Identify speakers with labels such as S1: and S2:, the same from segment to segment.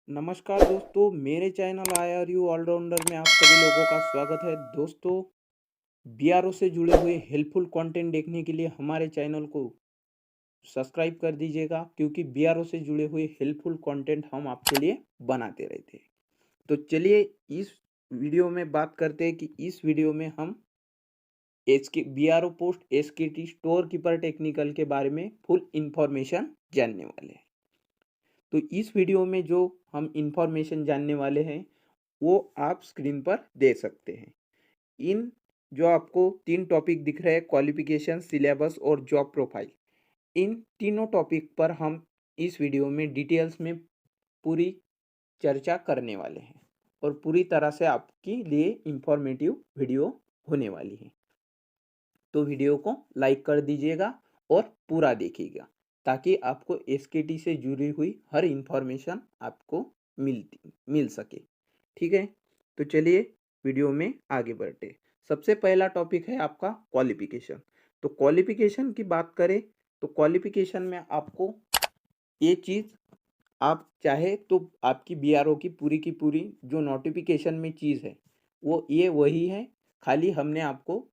S1: नमस्कार दोस्तों, मेरे चैनल IRU ऑलराउंडर में आप सभी लोगों का स्वागत है। दोस्तों, बीआरओ से जुड़े हुए हेल्पफुल कंटेंट देखने के लिए हमारे चैनल को सब्सक्राइब कर दीजिएगा, क्योंकि बीआरओ से जुड़े हुए हेल्पफुल कंटेंट हम आपके लिए बनाते रहते हैं। तो चलिए इस वीडियो में बात करते हैं कि इस वीडियो में हम SK BRO post SKT store keeper technical के बारे में फुल इंफॉर्मेशन जानने वाले हैं। तो इस वीडियो में जो हम इंफॉर्मेशन जानने वाले हैं वो आप स्क्रीन पर दे सकते हैं। इन जो आपको 3 टॉपिक दिख रहे हैं, क्वालिफिकेशन, सिलेबस और जॉब प्रोफाइल, इन तीनों टॉपिक पर हम इस वीडियो में डिटेल्स में पूरी चर्चा करने वाले हैं और पूरी तरह से आपके लिए इंफॉर्मेटिव वीडियो होने वाली है। तो वीडियो को लाइक कर दीजिएगा और पूरा देखिएगा, ताकि आपको एसकेटी से जुड़ी हुई हर इंफॉर्मेशन आपको मिल सके। ठीक है, तो चलिए वीडियो में आगे बढ़ते। सबसे पहला टॉपिक है आपका क्वालिफिकेशन। तो क्वालिफिकेशन की बात करें तो क्वालिफिकेशन में आपको ये चीज़, आप चाहे तो आपकी बीआरओ की पूरी जो नोटिफिकेशन में चीज़ है वो ये वही है, खाली हमने आपको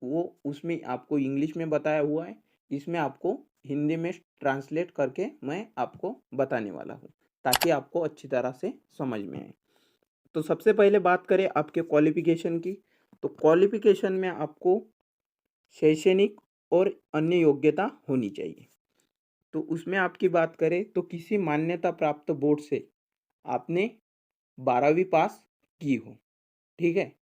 S1: वो उसमें आपको इंग्लिश में बताया हुआ है, इसमें आपको हिंदी में ट्रांसलेट करके मैं आपको बताने वाला हूँ, ताकि आपको अच्छी तरह से समझ में आए। तो सबसे पहले बात करें आपके क्वालिफिकेशन की। तो क्वालिफिकेशन में आपको शैक्षणिक और अन्य योग्यता होनी चाहिए। तो उसमें आपकी बात करें तो किसी मान्यता प्राप्त बोर्ड से आपने 12वीं पास की हो। ठीक है,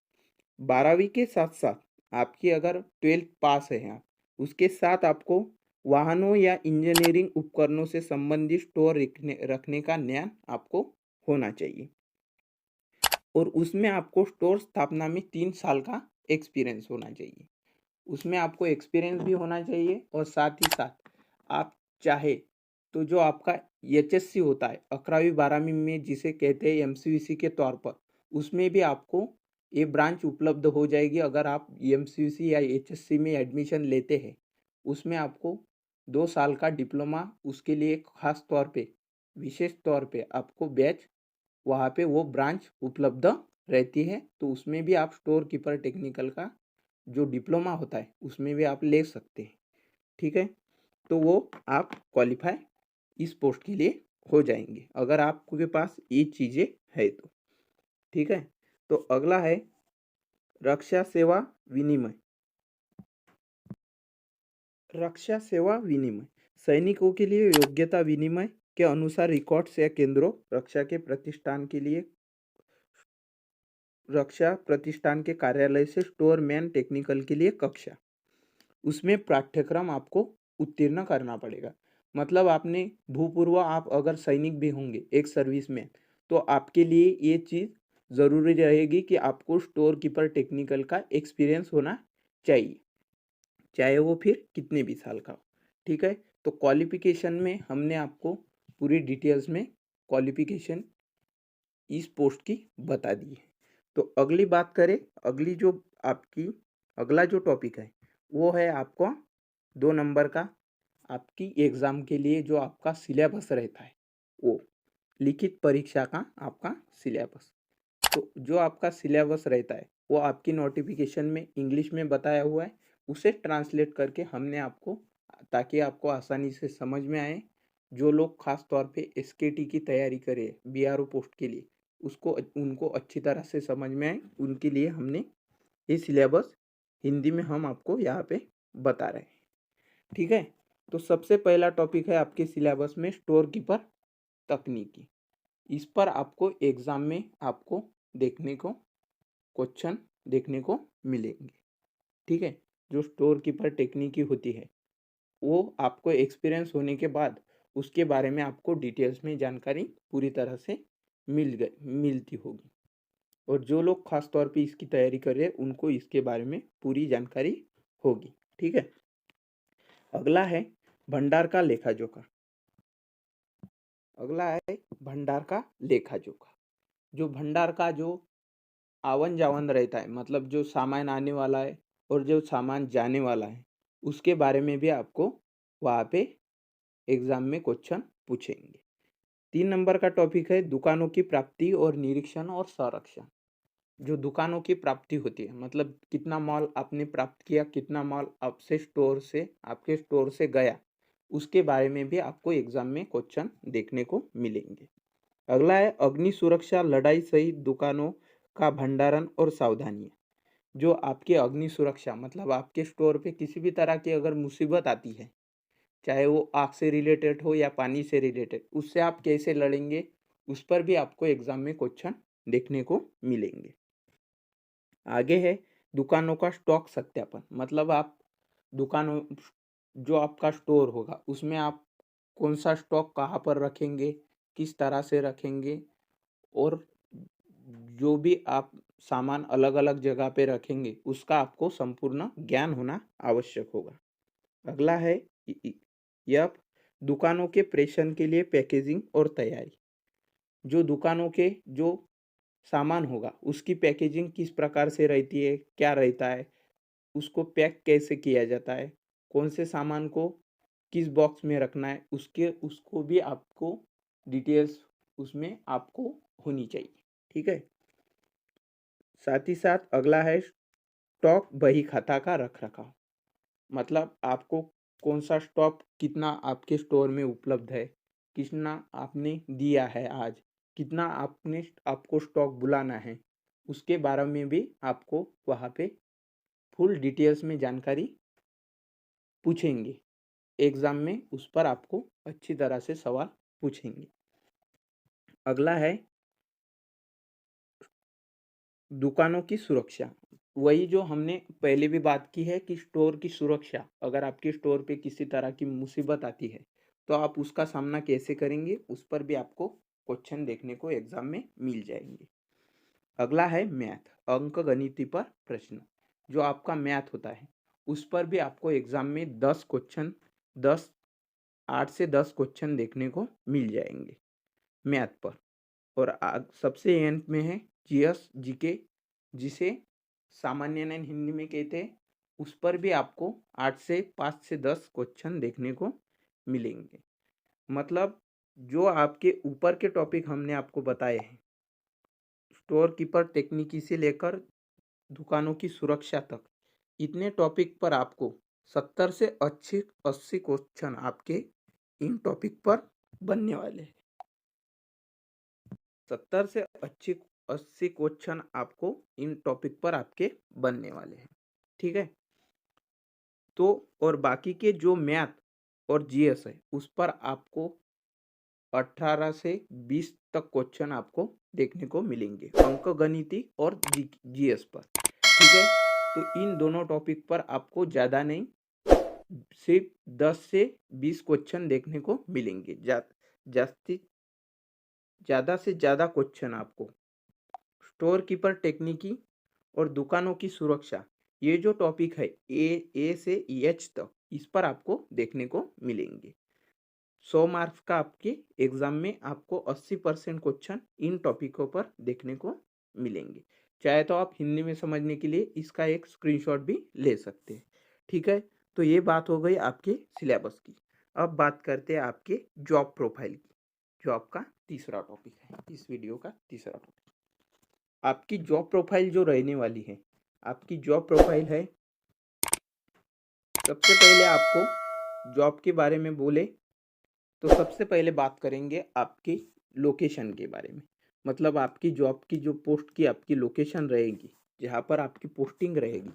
S1: 12वीं के साथ साथ आपकी अगर 12th पास है आप, उसके साथ आपको वाहनों या इंजीनियरिंग उपकरणों से संबंधित स्टोर रखने का ज्ञान आपको होना चाहिए और उसमें आपको स्टोर स्थापना में 3 साल का एक्सपीरियंस होना चाहिए। उसमें आपको एक्सपीरियंस भी होना चाहिए और साथ ही साथ आप चाहे तो जो आपका एचएससी होता है 11वीं 12वीं में, जिसे कहते हैं एमसीवीसी के तौर पर, उसमें भी आपको ये ब्रांच उपलब्ध हो जाएगी। अगर आप एमसीवीसी या एचएससी में एडमिशन लेते हैं, उसमें आपको 2 साल का डिप्लोमा, उसके लिए खास तौर पे विशेष तौर पे आपको बैच वहाँ पे वो ब्रांच उपलब्ध रहती है। तो उसमें भी आप स्टोर कीपर टेक्निकल का जो डिप्लोमा होता है उसमें भी आप ले सकते हैं। ठीक है, तो वो आप क्वालिफाई इस पोस्ट के लिए हो जाएंगे अगर आपके पास ये चीज़ें है तो। ठीक है, तो अगला है रक्षा सेवा विनिमय। रक्षा सेवा विनिमय सैनिकों के लिए योग्यता विनिमय के अनुसार रिकॉर्ड्स या केंद्रों रक्षा के प्रतिष्ठान के लिए रक्षा प्रतिष्ठान के कार्यालय से स्टोर मैन टेक्निकल के लिए कक्षा, उसमें पाठ्यक्रम आपको उत्तीर्ण करना पड़ेगा। मतलब आपने भूपूर्व आप अगर सैनिक भी होंगे, एक सर्विस में, तो आपके लिए ये चीज़ ज़रूरी रहेगी कि आपको स्टोर कीपर टेक्निकल का एक्सपीरियंस होना चाहिए, चाहे वो फिर कितने भी साल का हो। ठीक है, तो क्वालिफिकेशन में हमने आपको पूरी डिटेल्स में क्वालिफिकेशन इस पोस्ट की बता दी है। तो अगली बात करें, अगली जो आपकी अगला जो टॉपिक है वो है आपका 2 नंबर का, आपकी एग्ज़ाम के लिए जो आपका सिलेबस रहता है, वो लिखित परीक्षा का आपका सिलेबस। तो जो आपका सिलेबस रहता है वो आपकी नोटिफिकेशन में इंग्लिश में बताया हुआ है, उसे ट्रांसलेट करके हमने आपको, ताकि आपको आसानी से समझ में आए, जो लोग खास तौर पे एसकेटी की तैयारी करें बीआरओ पोस्ट के लिए, उसको उनको अच्छी तरह से समझ में आए, उनके लिए हमने ये सिलेबस हिंदी में हम आपको यहाँ पे बता रहे हैं। ठीक है, तो सबसे पहला टॉपिक है आपके सिलेबस में स्टोर कीपर तकनीकी। इस पर आपको एग्ज़ाम में आपको देखने को क्वेश्चन देखने को मिलेंगे। ठीक है, जो स्टोर कीपर टेक्निकी होती है वो आपको एक्सपीरियंस होने के बाद उसके बारे में आपको डिटेल्स में जानकारी पूरी तरह से मिलती होगी, और जो लोग खास तौर पे इसकी तैयारी कर रहे हैं उनको इसके बारे में पूरी जानकारी होगी। ठीक है, अगला है भंडार का लेखा जोखा। अगला है भंडार का लेखा जोखा। जो भंडार का जो आवन जावन रहता है, मतलब जो सामान आने वाला है और जो सामान जाने वाला है, उसके बारे में भी आपको वहाँ पे एग्ज़ाम में क्वेश्चन पूछेंगे। 3 नंबर का टॉपिक है दुकानों की प्राप्ति और निरीक्षण और संरक्षण। जो दुकानों की प्राप्ति होती है मतलब कितना माल आपने प्राप्त किया, कितना माल आपके स्टोर से गया, उसके बारे में भी आपको एग्जाम में क्वेश्चन देखने को मिलेंगे। अगला है अग्नि सुरक्षा लड़ाई सहित दुकानों का भंडारण और सावधानियां। जो आपकी अग्नि सुरक्षा मतलब आपके स्टोर पे किसी भी तरह की अगर मुसीबत आती है, चाहे वो आग से रिलेटेड हो या पानी से रिलेटेड, उससे आप कैसे लड़ेंगे, उस पर भी आपको एग्जाम में क्वेश्चन देखने को मिलेंगे। आगे है दुकानों का स्टॉक सत्यापन मतलब आप दुकानों जो आपका स्टोर होगा उसमें आप कौन सा स्टॉक कहाँ पर रखेंगे, किस तरह से रखेंगे, और जो भी आप सामान अलग अलग जगह पे रखेंगे उसका आपको संपूर्ण ज्ञान होना आवश्यक होगा। अगला है यह दुकानों के प्रेषण के लिए पैकेजिंग और तैयारी। जो दुकानों के जो सामान होगा उसकी पैकेजिंग किस प्रकार से रहती है, क्या रहता है, उसको पैक कैसे किया जाता है, कौन से सामान को किस बॉक्स में रखना है, उसको भी आपको डिटेल्स उसमें आपको होनी चाहिए। ठीक है। साथ ही साथ अगला है स्टॉक बही खाता का रख रखाव। मतलब आपको कौन सा स्टॉक कितना आपके स्टोर में उपलब्ध है, कितना आपने दिया है आज, कितना आपको स्टॉक बुलाना है, उसके बारे में भी आपको वहाँ पे फुल डिटेल्स में जानकारी पूछेंगे। एग्जाम में उस पर आपको अच्छी तरह से सवाल पूछेंगे। अगला है दुकानों की सुरक्षा। वही जो हमने पहले भी बात की है कि स्टोर की सुरक्षा, अगर आपके स्टोर पे किसी तरह की मुसीबत आती है तो आप उसका सामना कैसे करेंगे, उस पर भी आपको क्वेश्चन देखने को एग्जाम में मिल जाएंगे। अगला है मैथ अंक गणित पर प्रश्न। जो आपका मैथ होता है उस पर भी आपको एग्जाम में 10 8 से 10 क्वेश्चन देखने को मिल जाएंगे मैथ पर। और सबसे एंड में है जीएस जीके, जिसे सामान्य ज्ञान हिंदी में कहते हैं, उस पर भी आपको 5 से 10 क्वेश्चन देखने को मिलेंगे। मतलब जो आपके ऊपर के टॉपिक हमने आपको बताए हैं, स्टोर कीपर टेक्निकी से लेकर दुकानों की सुरक्षा तक, इतने टॉपिक पर आपको 70 से 80 क्वेश्चन आपके इन टॉपिक पर बनने वाले हैं। 70 से 80 क्वेश्चन आपको इन टॉपिक पर आपके बनने वाले हैं। ठीक है। तो और बाकी के जो मैथ और जीएस है उस पर आपको 18 से 20 तक क्वेश्चन आपको देखने को मिलेंगे अंक गणिती और जीएस पर। ठीक है। तो इन दोनों टॉपिक पर आपको ज़्यादा नहीं, सिर्फ 10 से 20 क्वेश्चन देखने को मिलेंगे। ज़्यादा से ज़्यादा क्वेश्चन आपको स्टोर कीपर टेक्निकी और दुकानों की सुरक्षा, ये जो टॉपिक है ए से एच तक, इस पर आपको देखने को मिलेंगे। 100 मार्क्स का आपके एग्जाम में आपको 80% क्वेश्चन इन टॉपिकों पर देखने को मिलेंगे। चाहे तो आप हिंदी में समझने के लिए इसका एक स्क्रीनशॉट भी ले सकते हैं। ठीक है। तो ये बात हो गई आपके सिलेबस की। अब बात करते हैं आपके जॉब प्रोफाइल की, जो आपका तीसरा टॉपिक है, इस वीडियो का तीसरा टॉपिक। आपकी जॉब प्रोफाइल जो रहने वाली है, आपकी जॉब प्रोफाइल है, सबसे पहले आपको जॉब के बारे में बोले तो सबसे पहले बात करेंगे आपकी लोकेशन के बारे में। मतलब आपकी जॉब की जो पोस्ट की आपकी लोकेशन रहेगी, जहाँ पर आपकी पोस्टिंग रहेगी,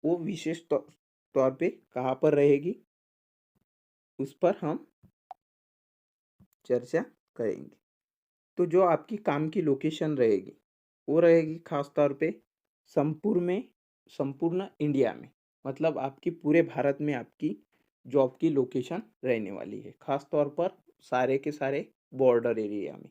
S1: वो विशेष तौर पे कहाँ पर रहेगी, उस पर हम चर्चा करेंगे। तो जो आपकी काम की लोकेशन रहेगी वो रहेगी खास तौर पे संपूर्ण इंडिया में। मतलब आपकी पूरे भारत में आपकी जॉब की लोकेशन रहने वाली है, खास तौर पर सारे के सारे बॉर्डर एरिया में।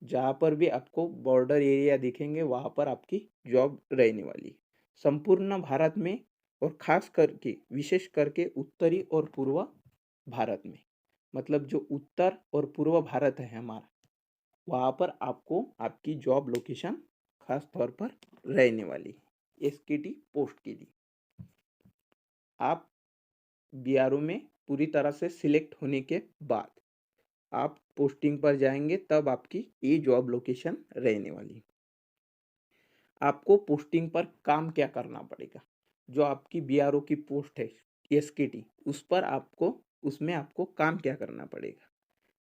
S1: जहाँ पर भी आपको बॉर्डर एरिया दिखेंगे वहाँ पर आपकी जॉब रहने वाली है संपूर्ण भारत में, और खास करके विशेष करके उत्तरी और पूर्व भारत में। मतलब जो उत्तर और पूर्व भारत है हमारा, वहाँ पर आपको आपकी जॉब लोकेशन खास तौर पर रहने वाली है एसकेटी पोस्ट के लिए। आप बीआरओ में पूरी तरह से सिलेक्ट होने के बाद आप पोस्टिंग पर जाएंगे तब आपकी ये जॉब लोकेशन रहने वाली। आपको पोस्टिंग पर काम क्या करना पड़ेगा? जो आपकी बीआरओ की पोस्ट है एसकेटी, उस पर आपको उसमें आपको काम क्या करना पड़ेगा?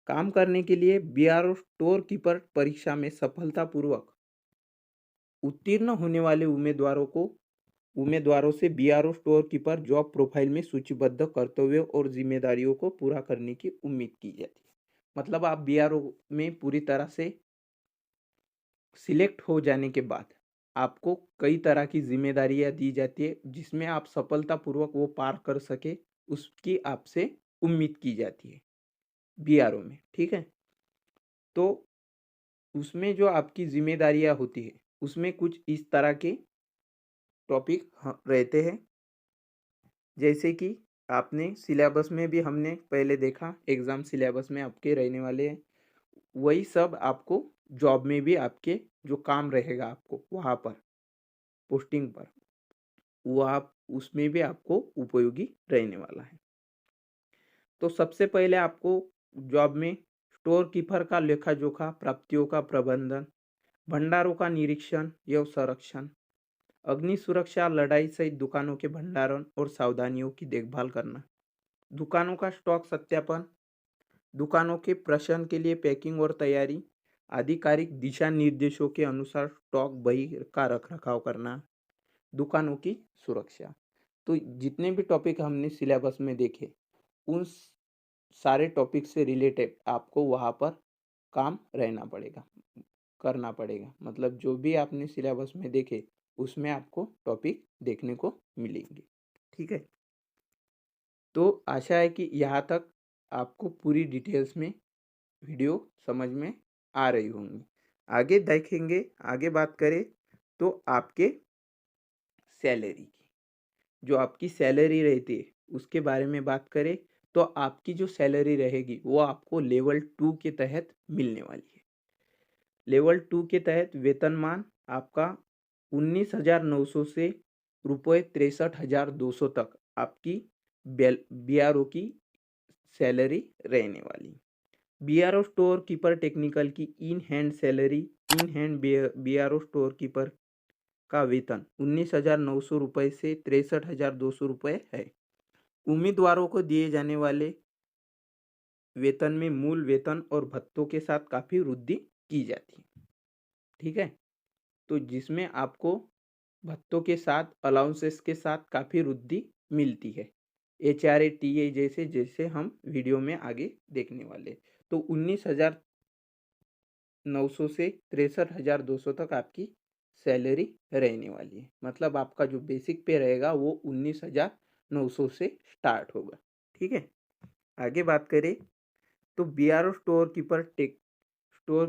S1: काम करने के लिए बीआरओ स्टोर कीपर परीक्षा में सफलतापूर्वक उत्तीर्ण होने वाले उम्मीदवारों से BRO store keeper job profile में सूचीबद्ध कर्तव्यों और जिम्मेदारियों को पूरा करने की उम्मीद की जाती है। मतलब आप बीआरओ में पूरी तरह से सिलेक्ट हो जाने के बाद आपको कई तरह की जिम्मेदारियां दी जाती है, जिसमें आप सफलतापूर्वक वो पार कर सके, उसकी आपसे उम्मीद की जाती है बीआरओ में। ठीक है, तो उसमें जो आपकी जिम्मेदारियां होती है उसमें कुछ इस तरह के टॉपिक रहते हैं, जैसे कि आपने सिलेबस में भी हमने पहले देखा, एग्जाम सिलेबस में आपके रहने वाले हैं, वही सब आपको जॉब में भी आपके जो काम रहेगा आपको वहाँ पर पोस्टिंग पर, वो आप उसमें भी आपको उपयोगी रहने वाला है। तो सबसे पहले आपको जॉब में स्टोर कीपर का लेखा जोखा, प्राप्तियों का प्रबंधन, भंडारों का निरीक्षण एवं संरक्षण, अग्नि सुरक्षा, लड़ाई सहित दुकानों के भंडारण और सावधानियों की देखभाल करना, दुकानों का स्टॉक सत्यापन, दुकानों के प्रश्न के लिए पैकिंग और तैयारी, आधिकारिक दिशा निर्देशों के अनुसार स्टॉक बही का रखरखाव करना, दुकानों की सुरक्षा। तो जितने भी टॉपिक हमने सिलेबस में देखे, उन सारे टॉपिक से रिलेटेड आपको वहाँ पर काम रहना पड़ेगा, करना पड़ेगा। मतलब जो भी आपने सिलेबस में देखे उसमें आपको टॉपिक देखने को मिलेंगे। ठीक है, तो आशा है कि यहाँ तक आपको पूरी डिटेल्स में वीडियो समझ में आ रही होंगी। आगे देखेंगे, आगे बात करें तो आपके सैलरी की, जो आपकी सैलरी रहती है उसके बारे में बात करें तो आपकी जो सैलरी रहेगी वो आपको लेवल 2 के तहत मिलने वाली है। लेवल 2 के तहत वेतनमान आपका 19,900 से रुपये 63,200 तक आपकी बीआरओ की सैलरी रहने वाली। बीआरओ स्टोर कीपर टेक्निकल की in hand salary, in hand BRO store keeper का वेतन 19,900 रुपये से 63,200 रुपये है। उम्मीदवारों को दिए जाने वाले वेतन में मूल वेतन और भत्तों के साथ काफ़ी वृद्धि की जाती है। ठीक है, तो जिसमें आपको भत्तों के साथ, अलाउंसेस के साथ काफ़ी वृद्धि मिलती है, HRA TA जैसे जैसे हम वीडियो में आगे देखने वाले। तो 19,900 से 63,200 तक आपकी सैलरी रहने वाली है। मतलब आपका जो बेसिक पे रहेगा वो 19,900 से स्टार्ट होगा। ठीक है, आगे बात करें तो बीआरओ स्टोर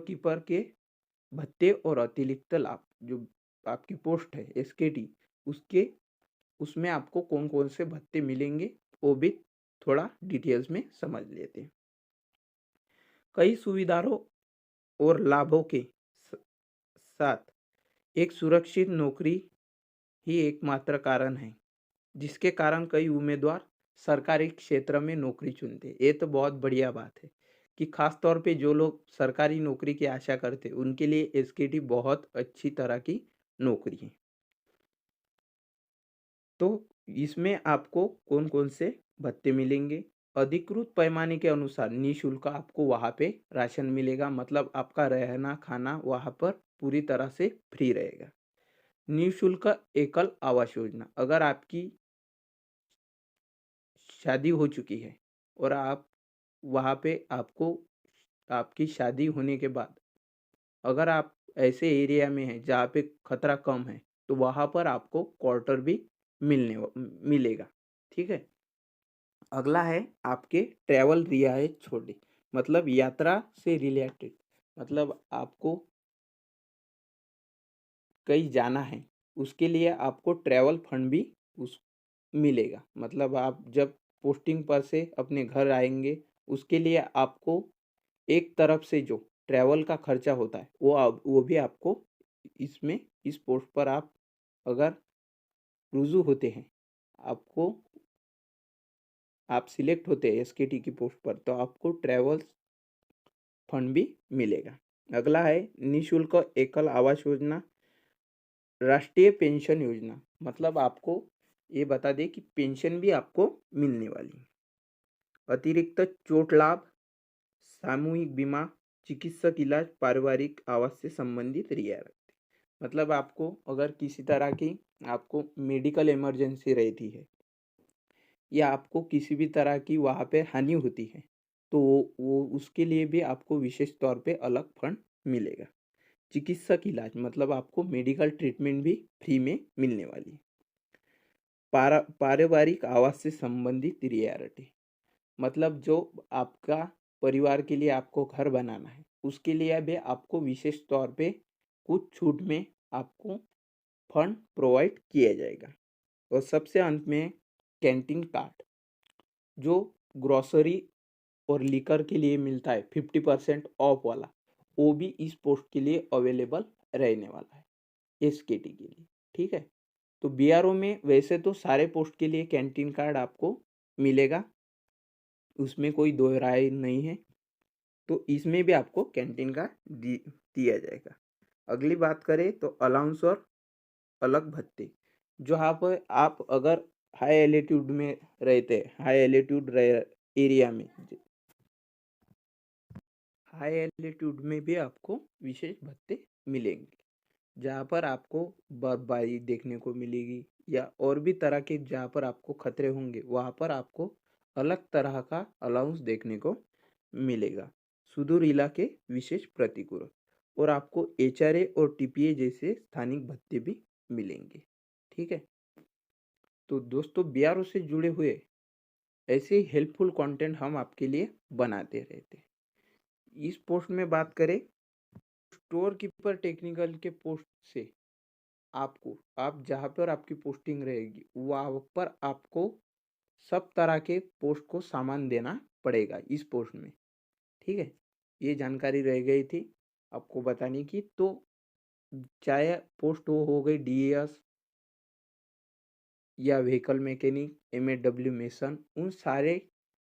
S1: कीपर के भत्ते और अतिरिक्त लाभ, जो आपकी पोस्ट है एसकेटी, उसके उसमें आपको कौन कौन से भत्ते मिलेंगे वो भी थोड़ा डिटेल्स में समझ लेते हैं। कई सुविधाओं और लाभों के साथ एक सुरक्षित नौकरी ही एकमात्र कारण है जिसके कारण कई उम्मीदवार सरकारी क्षेत्र में नौकरी चुनते हैं। ये तो बहुत बढ़िया बात है कि खास तौर पे जो लोग सरकारी नौकरी की आशा करते हैं उनके लिए एसकेटी बहुत अच्छी तरह की नौकरी है। तो इसमें आपको कौन कौन से भत्ते मिलेंगे? अधिकृत पैमाने के अनुसार निःशुल्क आपको वहाँ पे राशन मिलेगा, मतलब आपका रहना खाना वहाँ पर पूरी तरह से फ्री रहेगा। निःशुल्क एकल आवास योजना, अगर आपकी शादी हो चुकी है और आप वहाँ पे आपको आपकी शादी होने के बाद अगर आप ऐसे एरिया में हैं जहाँ पे खतरा कम है तो वहाँ पर आपको क्वार्टर भी मिलेगा। ठीक है, अगला है आपके ट्रैवल रियायत छोड़ी, मतलब यात्रा से रिलेटेड, मतलब आपको कहीं जाना है उसके लिए आपको ट्रैवल फंड भी उस मिलेगा। मतलब आप जब पोस्टिंग पर से अपने घर आएंगे उसके लिए आपको एक तरफ से जो ट्रैवल का खर्चा होता है वो भी आपको इसमें इस पोस्ट पर आप अगर रुजू होते हैं, आपको आप सिलेक्ट होते हैं एसकेटी की पोस्ट पर, तो आपको ट्रैवल फंड भी मिलेगा। अगला है निःशुल्क एकल आवास योजना, राष्ट्रीय पेंशन योजना, मतलब आपको ये बता दें कि पेंशन भी आपको मिलने वाली है। अतिरिक्त चोट लाभ, सामूहिक बीमा, चिकित्सक इलाज, पारिवारिक आवास से संबंधित रियायत, मतलब आपको अगर किसी तरह की आपको मेडिकल इमरजेंसी रहती है या आपको किसी भी तरह की वहाँ पे हानि होती है, तो वो उसके लिए भी आपको विशेष तौर पे अलग फंड मिलेगा। चिकित्सक इलाज, मतलब आपको मेडिकल ट्रीटमेंट भी फ्री में मिलने वाली है। पारिवारिक आवास से संबंधित रियायतें, मतलब जो आपका परिवार के लिए आपको घर बनाना है उसके लिए भी आपको विशेष तौर पे कुछ छूट में आपको फंड प्रोवाइड किया जाएगा। और सबसे अंत में कैंटीन कार्ड, जो ग्रोसरी और लिकर के लिए मिलता है 50% ऑफ वाला, वो भी इस पोस्ट के लिए अवेलेबल रहने वाला है, एसकेटी के लिए। ठीक है, तो बीआरओ में वैसे तो सारे पोस्ट के लिए कैंटीन कार्ड आपको मिलेगा, उसमें कोई दो राय नहीं है, तो इसमें भी आपको कैंटीन कार्ड दिया जाएगा। अगली बात करें तो अलाउंस और अलग भत्ते, जो आप अगर हाई एल्टीट्यूड में रहते हैं, हाई एल्टीट्यूड एरिया में, हाई एल्टीट्यूड में भी आपको विशेष भत्ते मिलेंगे, जहाँ पर आपको बर्फबारी देखने को मिलेगी या और भी तरह के जहाँ पर आपको खतरे होंगे वहाँ पर आपको अलग तरह का अलाउंस देखने को मिलेगा। सुदूर इलाके विशेष प्रतिकूल, और आपको एचआरए और टीपीए जैसे स्थानिक भत्ते भी मिलेंगे। ठीक है, तो दोस्तों बीआरओ से जुड़े हुए ऐसे ही हेल्पफुल कंटेंट हम आपके लिए बनाते रहते हैं। इस पोस्ट में बात करें स्टोर कीपर टेक्निकल के पोस्ट से आपको, आप जहाँ पर आपकी पोस्टिंग रहेगी वहाँ पर आपको सब तरह के पोस्ट को सामान देना पड़ेगा इस पोस्ट में। ठीक है, ये जानकारी रह गई थी आपको बताने की। तो चाहे पोस्ट हो गई डीएस या व्हीकल मैकेनिक, एमएडब्ल्यू मेसन,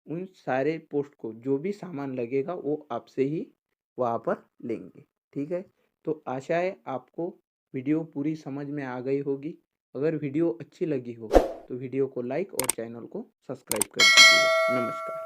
S1: उन सारे पोस्ट को जो भी सामान लगेगा वो आपसे ही वहाँ पर लेंगे। ठीक है, तो आशा है आपको वीडियो पूरी समझ में आ गई होगी। अगर वीडियो अच्छी लगी हो तो वीडियो को लाइक और चैनल को सब्सक्राइब कर दीजिएगा। नमस्कार।